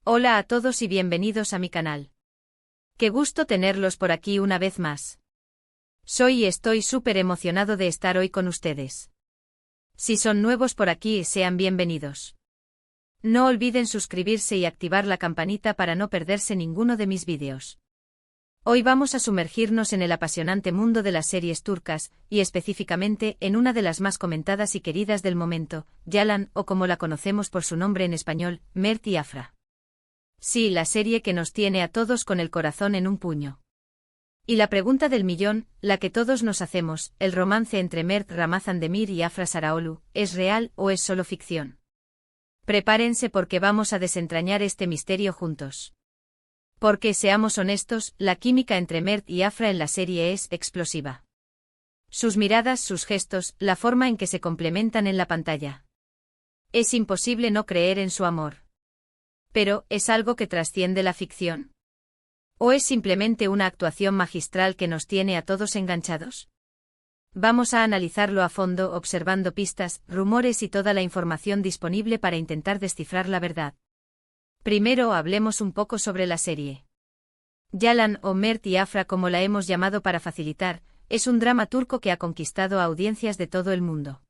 Hola a todos y bienvenidos a mi canal. Qué gusto tenerlos por aquí una vez más. Soy y estoy súper emocionado de estar hoy con ustedes. Si son nuevos por aquí, sean bienvenidos. No olviden suscribirse y activar la campanita para no perderse ninguno de mis vídeos. Hoy vamos a sumergirnos en el apasionante mundo de las series turcas, y específicamente en una de las más comentadas y queridas del momento, Yalan, o como la conocemos por su nombre en español, Mert y Afra. Sí, la serie que nos tiene a todos con el corazón en un puño. Y la pregunta del millón, la que todos nos hacemos, ¿el romance entre Mert Ramazan-Demir y Afra Sarıoğlu es real o es solo ficción? Prepárense porque vamos a desentrañar este misterio juntos. Porque, seamos honestos, la química entre Mert y Afra en la serie es explosiva. Sus miradas, sus gestos, la forma en que se complementan en la pantalla. Es imposible no creer en su amor. Pero, ¿es algo que trasciende la ficción? ¿O es simplemente una actuación magistral que nos tiene a todos enganchados? Vamos a analizarlo a fondo observando pistas, rumores y toda la información disponible para intentar descifrar la verdad. Primero hablemos un poco sobre la serie. Yalan, o Mert y Afra como la hemos llamado para facilitar, es un drama turco que ha conquistado a audiencias de todo el mundo.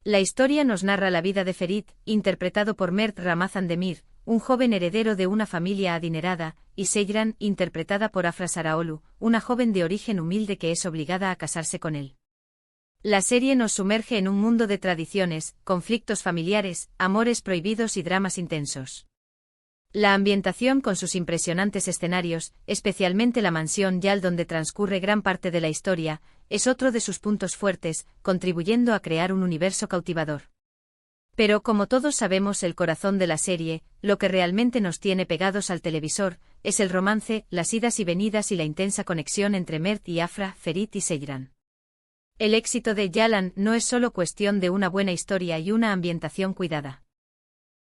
La historia nos narra la vida de Ferit, interpretado por Mert Ramazan-Demir, un joven heredero de una familia adinerada, y Seyran, interpretada por Afra Sarıoğlu, una joven de origen humilde que es obligada a casarse con él. La serie nos sumerge en un mundo de tradiciones, conflictos familiares, amores prohibidos y dramas intensos. La ambientación con sus impresionantes escenarios, especialmente la mansión Yal donde transcurre gran parte de la historia, es otro de sus puntos fuertes, contribuyendo a crear un universo cautivador. Pero como todos sabemos, el corazón de la serie, lo que realmente nos tiene pegados al televisor, es el romance, las idas y venidas y la intensa conexión entre Mert y Afra, Ferit y Seyran. El éxito de Yalan no es solo cuestión de una buena historia y una ambientación cuidada.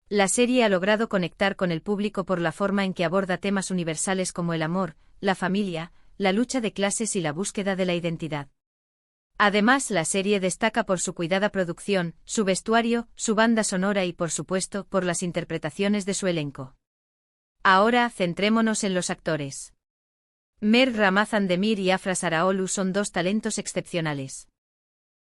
La serie ha logrado conectar con el público por la forma en que aborda temas universales como el amor, la familia, la lucha de clases y la búsqueda de la identidad. Además, la serie destaca por su cuidada producción, su vestuario, su banda sonora y, por supuesto, por las interpretaciones de su elenco. Ahora, centrémonos en los actores. Mert Ramazan-Demir y Afra Sarıoğlu son dos talentos excepcionales.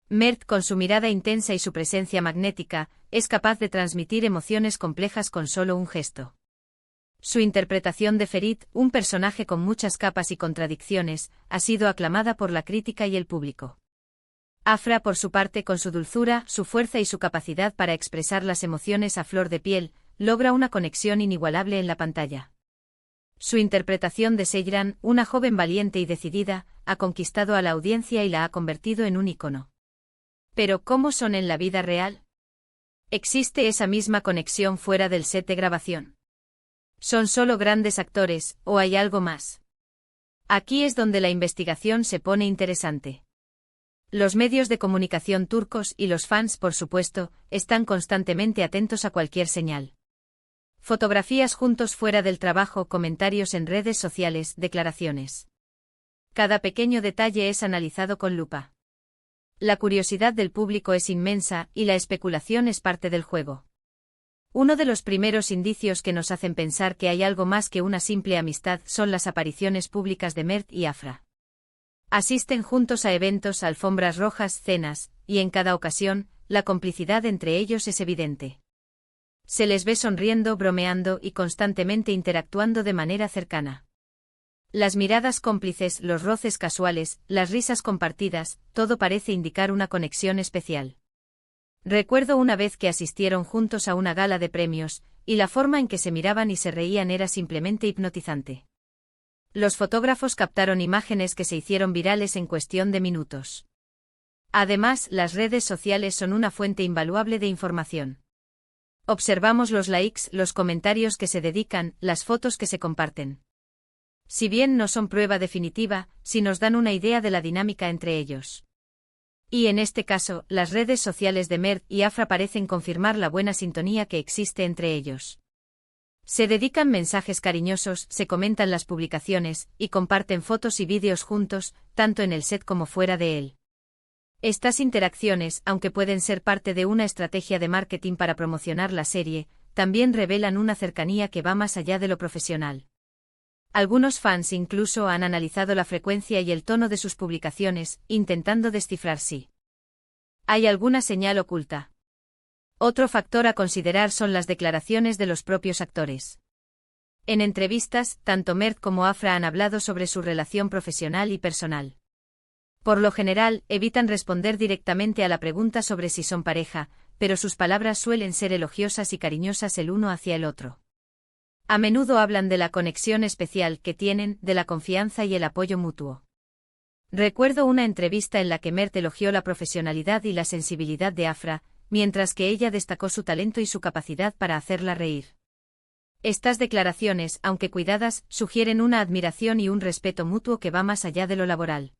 Mert, con su mirada intensa y su presencia magnética, es capaz de transmitir emociones complejas con solo un gesto. Su interpretación de Ferit, un personaje con muchas capas y contradicciones, ha sido aclamada por la crítica y el público. Afra, por su parte, con su dulzura, su fuerza y su capacidad para expresar las emociones a flor de piel, logra una conexión inigualable en la pantalla. Su interpretación de Seyran, una joven valiente y decidida, ha conquistado a la audiencia y la ha convertido en un ícono. Pero, ¿cómo son en la vida real? ¿Existe esa misma conexión fuera del set de grabación? ¿Son solo grandes actores, o hay algo más? Aquí es donde la investigación se pone interesante. Los medios de comunicación turcos y los fans, por supuesto, están constantemente atentos a cualquier señal. Fotografías juntos fuera del trabajo, comentarios en redes sociales, declaraciones. Cada pequeño detalle es analizado con lupa. La curiosidad del público es inmensa, y la especulación es parte del juego. Uno de los primeros indicios que nos hacen pensar que hay algo más que una simple amistad son las apariciones públicas de Mert y Afra. Asisten juntos a eventos, alfombras rojas, cenas, y en cada ocasión, la complicidad entre ellos es evidente. Se les ve sonriendo, bromeando y constantemente interactuando de manera cercana. Las miradas cómplices, los roces casuales, las risas compartidas, todo parece indicar una conexión especial. Recuerdo una vez que asistieron juntos a una gala de premios, y la forma en que se miraban y se reían era simplemente hipnotizante. Los fotógrafos captaron imágenes que se hicieron virales en cuestión de minutos. Además, las redes sociales son una fuente invaluable de información. Observamos los likes, los comentarios que se dedican, las fotos que se comparten. Si bien no son prueba definitiva, sí nos dan una idea de la dinámica entre ellos. Y en este caso, las redes sociales de Mert y Afra parecen confirmar la buena sintonía que existe entre ellos. Se dedican mensajes cariñosos, se comentan las publicaciones, y comparten fotos y vídeos juntos, tanto en el set como fuera de él. Estas interacciones, aunque pueden ser parte de una estrategia de marketing para promocionar la serie, también revelan una cercanía que va más allá de lo profesional. Algunos fans incluso han analizado la frecuencia y el tono de sus publicaciones, intentando descifrar si hay alguna señal oculta. Otro factor a considerar son las declaraciones de los propios actores. En entrevistas, tanto Mert como Afra han hablado sobre su relación profesional y personal. Por lo general, evitan responder directamente a la pregunta sobre si son pareja, pero sus palabras suelen ser elogiosas y cariñosas el uno hacia el otro. A menudo hablan de la conexión especial que tienen, de la confianza y el apoyo mutuo. Recuerdo una entrevista en la que Mert elogió la profesionalidad y la sensibilidad de Afra, mientras que ella destacó su talento y su capacidad para hacerla reír. Estas declaraciones, aunque cuidadas, sugieren una admiración y un respeto mutuo que va más allá de lo laboral.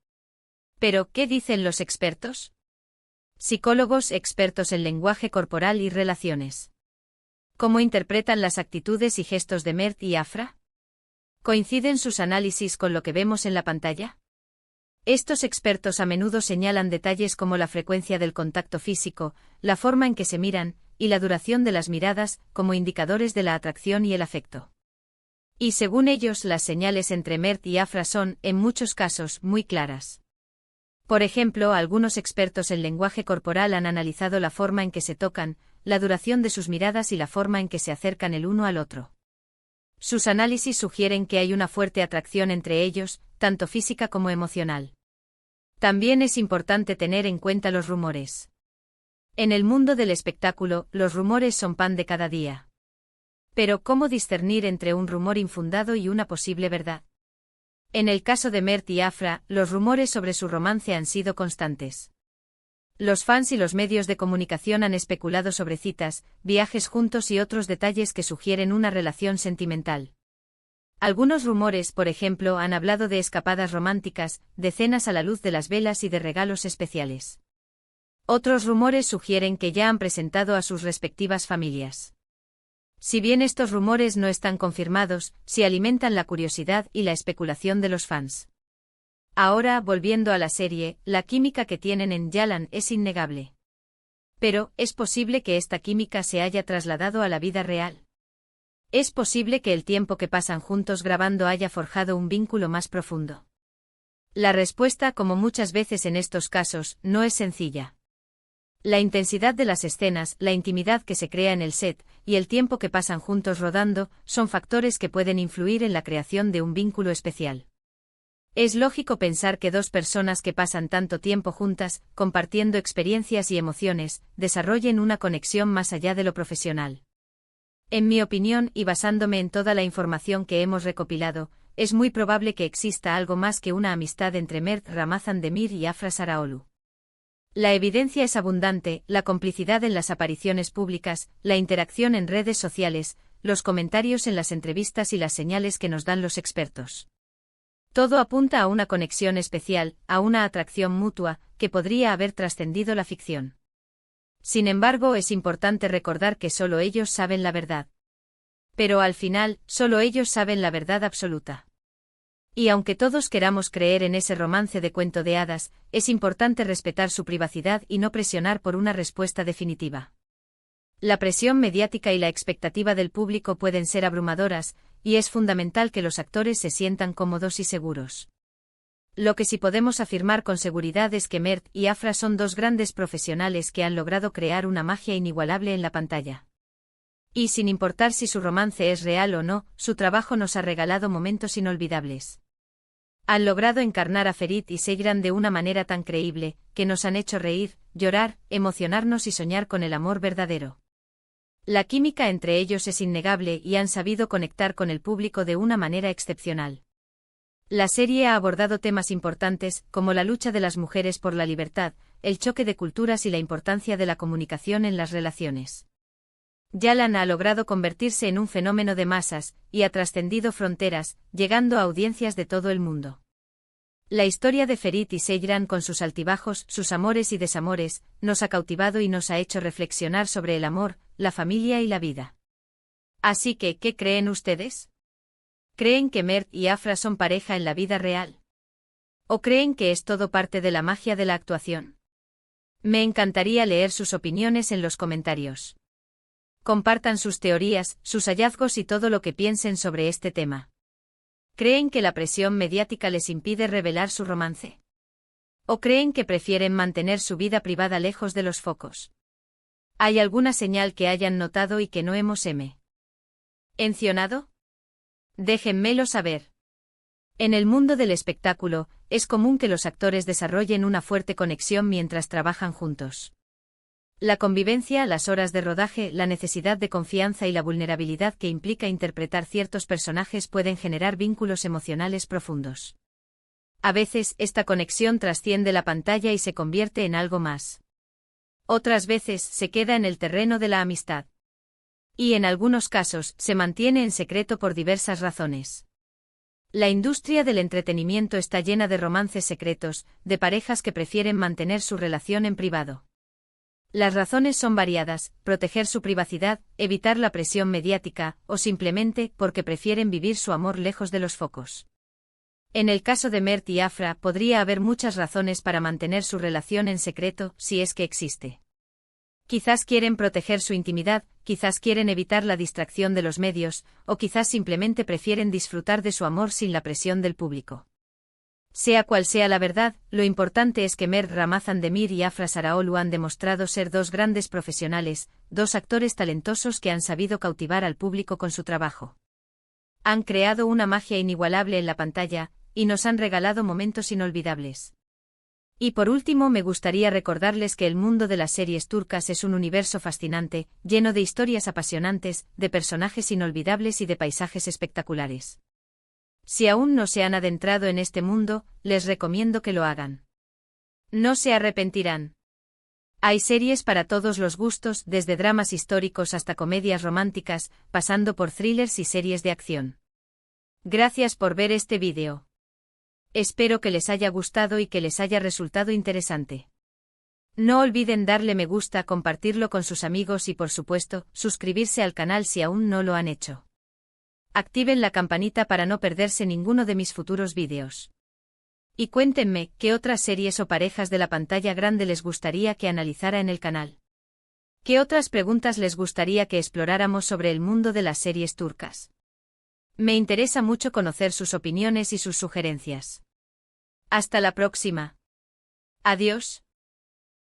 Pero, ¿qué dicen los expertos? Psicólogos expertos en lenguaje corporal y relaciones. ¿Cómo interpretan las actitudes y gestos de Mert y Afra? ¿Coinciden sus análisis con lo que vemos en la pantalla? Estos expertos a menudo señalan detalles como la frecuencia del contacto físico, la forma en que se miran, y la duración de las miradas, como indicadores de la atracción y el afecto. Y según ellos, las señales entre Mert y Afra son, en muchos casos, muy claras. Por ejemplo, algunos expertos en lenguaje corporal han analizado la forma en que se tocan, la duración de sus miradas y la forma en que se acercan el uno al otro. Sus análisis sugieren que hay una fuerte atracción entre ellos, tanto física como emocional. También es importante tener en cuenta los rumores. En el mundo del espectáculo, los rumores son pan de cada día. Pero, ¿cómo discernir entre un rumor infundado y una posible verdad? En el caso de Mert y Afra, los rumores sobre su romance han sido constantes. Los fans y los medios de comunicación han especulado sobre citas, viajes juntos y otros detalles que sugieren una relación sentimental. Algunos rumores, por ejemplo, han hablado de escapadas románticas, de cenas a la luz de las velas y de regalos especiales. Otros rumores sugieren que ya han presentado a sus respectivas familias. Si bien estos rumores no están confirmados, sí alimentan la curiosidad y la especulación de los fans. Ahora, volviendo a la serie, la química que tienen en Yalan es innegable. Pero, ¿es posible que esta química se haya trasladado a la vida real? ¿Es posible que el tiempo que pasan juntos grabando haya forjado un vínculo más profundo? La respuesta, como muchas veces en estos casos, no es sencilla. La intensidad de las escenas, la intimidad que se crea en el set, y el tiempo que pasan juntos rodando, son factores que pueden influir en la creación de un vínculo especial. Es lógico pensar que dos personas que pasan tanto tiempo juntas, compartiendo experiencias y emociones, desarrollen una conexión más allá de lo profesional. En mi opinión, y basándome en toda la información que hemos recopilado, es muy probable que exista algo más que una amistad entre Mert Ramazan Demir y Afra Saraolu. La evidencia es abundante, la complicidad en las apariciones públicas, la interacción en redes sociales, los comentarios en las entrevistas y las señales que nos dan los expertos. Todo apunta a una conexión especial, a una atracción mutua, que podría haber trascendido la ficción. Sin embargo, es importante recordar que solo ellos saben la verdad. Pero al final, solo ellos saben la verdad absoluta. Y aunque todos queramos creer en ese romance de cuento de hadas, es importante respetar su privacidad y no presionar por una respuesta definitiva. La presión mediática y la expectativa del público pueden ser abrumadoras, y es fundamental que los actores se sientan cómodos y seguros. Lo que sí podemos afirmar con seguridad es que Mert y Afra son dos grandes profesionales que han logrado crear una magia inigualable en la pantalla. Y sin importar si su romance es real o no, su trabajo nos ha regalado momentos inolvidables. Han logrado encarnar a Ferit y Seyran de una manera tan creíble, que nos han hecho reír, llorar, emocionarnos y soñar con el amor verdadero. La química entre ellos es innegable y han sabido conectar con el público de una manera excepcional. La serie ha abordado temas importantes, como la lucha de las mujeres por la libertad, el choque de culturas y la importancia de la comunicación en las relaciones. Yalan ha logrado convertirse en un fenómeno de masas, y ha trascendido fronteras, llegando a audiencias de todo el mundo. La historia de Ferit y Seyran con sus altibajos, sus amores y desamores, nos ha cautivado y nos ha hecho reflexionar sobre el amor, la familia y la vida. Así que, ¿qué creen ustedes? ¿Creen que Mert y Afra son pareja en la vida real? ¿O creen que es todo parte de la magia de la actuación? Me encantaría leer sus opiniones en los comentarios. Compartan sus teorías, sus hallazgos y todo lo que piensen sobre este tema. ¿Creen que la presión mediática les impide revelar su romance? ¿O creen que prefieren mantener su vida privada lejos de los focos? ¿Hay alguna señal que hayan notado y que no hemos mencionado? Déjenmelo saber. En el mundo del espectáculo, es común que los actores desarrollen una fuerte conexión mientras trabajan juntos. La convivencia, las horas de rodaje, la necesidad de confianza y la vulnerabilidad que implica interpretar ciertos personajes pueden generar vínculos emocionales profundos. A veces, esta conexión trasciende la pantalla y se convierte en algo más. Otras veces, se queda en el terreno de la amistad. Y en algunos casos, se mantiene en secreto por diversas razones. La industria del entretenimiento está llena de romances secretos, de parejas que prefieren mantener su relación en privado. Las razones son variadas: proteger su privacidad, evitar la presión mediática, o simplemente porque prefieren vivir su amor lejos de los focos. En el caso de Mert y Afra, podría haber muchas razones para mantener su relación en secreto, si es que existe. Quizás quieren proteger su intimidad, quizás quieren evitar la distracción de los medios, o quizás simplemente prefieren disfrutar de su amor sin la presión del público. Sea cual sea la verdad, lo importante es que Mert Ramazan-Demir y Afra Saraoglu han demostrado ser dos grandes profesionales, dos actores talentosos que han sabido cautivar al público con su trabajo. Han creado una magia inigualable en la pantalla, y nos han regalado momentos inolvidables. Y por último, me gustaría recordarles que el mundo de las series turcas es un universo fascinante, lleno de historias apasionantes, de personajes inolvidables y de paisajes espectaculares. Si aún no se han adentrado en este mundo, les recomiendo que lo hagan. No se arrepentirán. Hay series para todos los gustos, desde dramas históricos hasta comedias románticas, pasando por thrillers y series de acción. Gracias por ver este vídeo. Espero que les haya gustado y que les haya resultado interesante. No olviden darle me gusta, compartirlo con sus amigos y por supuesto, suscribirse al canal si aún no lo han hecho. Activen la campanita para no perderse ninguno de mis futuros vídeos. Y cuéntenme, ¿qué otras series o parejas de la pantalla grande les gustaría que analizara en el canal? ¿Qué otras preguntas les gustaría que exploráramos sobre el mundo de las series turcas? Me interesa mucho conocer sus opiniones y sus sugerencias. Hasta la próxima. Adiós.